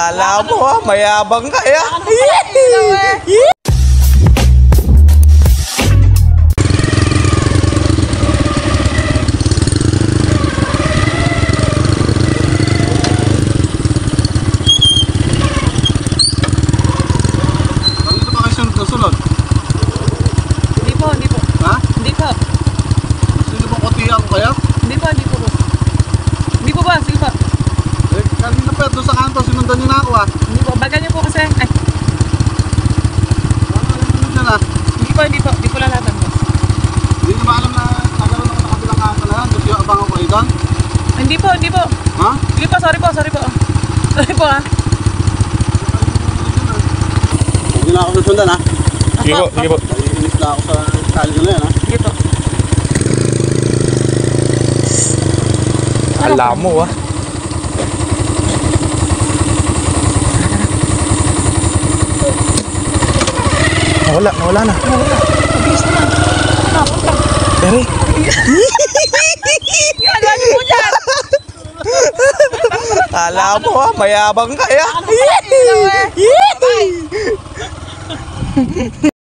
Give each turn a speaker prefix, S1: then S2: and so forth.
S1: Kala mo ha, mayabang ka ya.
S2: Sunod?
S3: Hindi po.
S2: Ha?
S3: Hindi po.
S2: Sino bang kotihan ko kaya?
S3: Hindi po. Hindi po ba? Sige po.
S2: Eh, kanina pa doon sa kanto, sinundan niyo na ako ah.
S3: Hindi po. Bagal niyo po kasi. Ay.
S2: Ano dyan ah?
S3: Hindi po. Hindi po lalatan po.
S2: Hindi na ba alam na nagkaroon ako sa kabilang kanto na yan? Gusto yung abang ako kayo doon?
S3: Hindi po.
S2: Ha?
S3: Sige po. Sorry po. Sorry po ah.
S2: Hindi na ako susundan ah.
S1: Sige po.
S2: Naiinis na ako sa kalyo na yan ah.
S3: Sige po.
S1: Kala mo ha. Nawala na.
S3: Mabilis naman. Punta.
S1: Pero
S3: Ginagawa niyo po dyan.
S1: kala mo ha, mayabang ka ya.
S3: Ano pala?